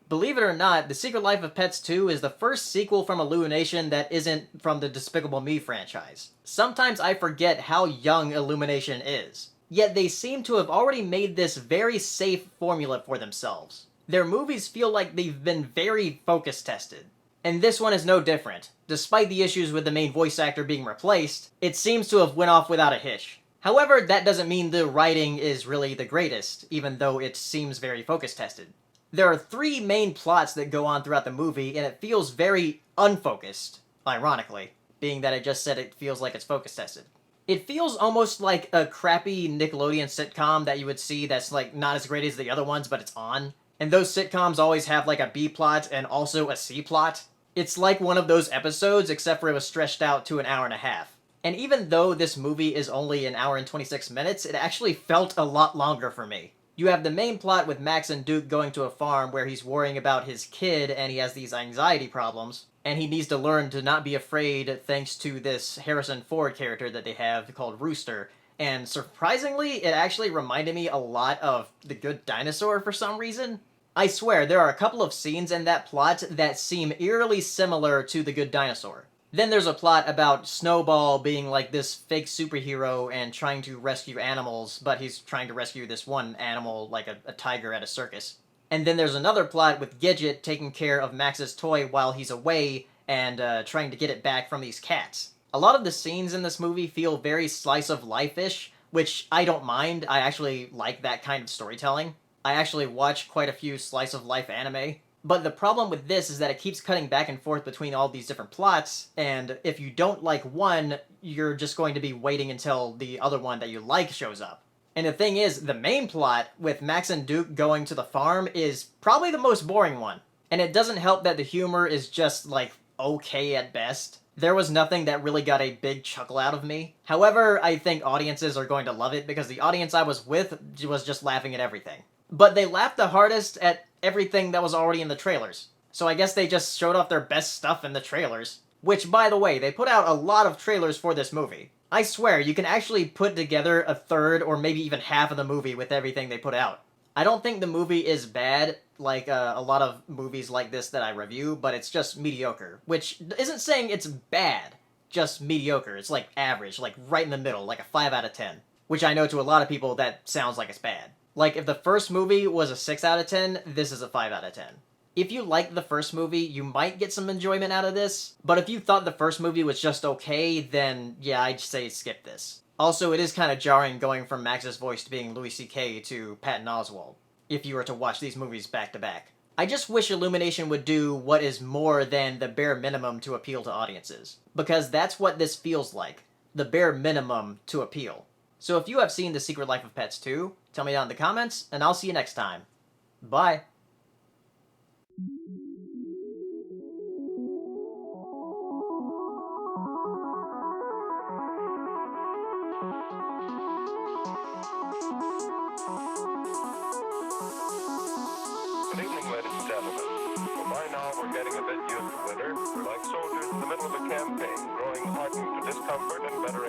Believe it or not, The Secret Life of Pets 2 is the first sequel from Illumination that isn't from the Despicable Me franchise. Sometimes I forget how young Illumination is. Yet they seem to have already made this very safe formula for themselves. Their movies feel like they've been very focus tested. And this one is no different. Despite the issues with the main voice actor being replaced, it seems to have went off without a hitch. However, that doesn't mean the writing is really the greatest, even though it seems very focus tested. There are 3 main plots that go on throughout the movie, and it feels very unfocused, ironically, being that I just said it feels like it's focus tested. It feels almost like a crappy Nickelodeon sitcom that you would see that's like not as great as the other ones, but it's on. And those sitcoms always have like a B plot and also a C plot. It's like one of those episodes, except for it was stretched out to an hour and a half. And even though this movie is only an hour and 26 minutes, it actually felt a lot longer for me. You have the main plot with Max and Duke going to a farm where he's worrying about his kid and he has these anxiety problems. And he needs to learn to not be afraid thanks to this Harrison Ford character that they have called Rooster. And surprisingly, it actually reminded me a lot of The Good Dinosaur for some reason. I swear, there are a couple of scenes in that plot that seem eerily similar to The Good Dinosaur. Then there's a plot about Snowball being like this fake superhero and trying to rescue animals, but he's trying to rescue this one animal, like a tiger at a circus. And then there's another plot with Gidget taking care of Max's toy while he's away and trying to get it back from these cats. A lot of the scenes in this movie feel very slice of life-ish, which I don't mind. I actually like that kind of storytelling. I actually watch quite a few slice of life anime. But the problem with this is that it keeps cutting back and forth between all these different plots, and if you don't like one, you're just going to be waiting until the other one that you like shows up. And the thing is, the main plot, with Max and Duke going to the farm, is probably the most boring one. And it doesn't help that the humor is just, like, okay at best. There was nothing that really got a big chuckle out of me. However, I think audiences are going to love it because the audience I was with was just laughing at everything. But they laughed the hardest at everything that was already in the trailers. So I guess they just showed off their best stuff in the trailers. Which, by the way, they put out a lot of trailers for this movie. I swear, you can actually put together a third or maybe even half of the movie with everything they put out. I don't think the movie is bad, like a lot of movies like this that I review, but it's just mediocre. Which isn't saying it's bad, just mediocre. It's like average, like right in the middle, like a 5 out of 10. Which I know to a lot of people that sounds like it's bad. Like, if the first movie was a 6 out of 10, this is a 5 out of 10. If you liked the first movie, you might get some enjoyment out of this, but if you thought the first movie was just okay, then yeah, I'd say skip this. Also, it is kind of jarring going from Max's voice to being Louis C.K. to Patton Oswalt, if you were to watch these movies back to back. I just wish Illumination would do what is more than the bare minimum to appeal to audiences, because that's what this feels like, the bare minimum to appeal. So if you have seen The Secret Life of Pets 2, tell me down in the comments, and I'll see you next time. Bye! Good evening, ladies and gentlemen. Well, by now we're getting a bit used to winter. We're like soldiers in the middle of a campaign, growing hardened to discomfort and better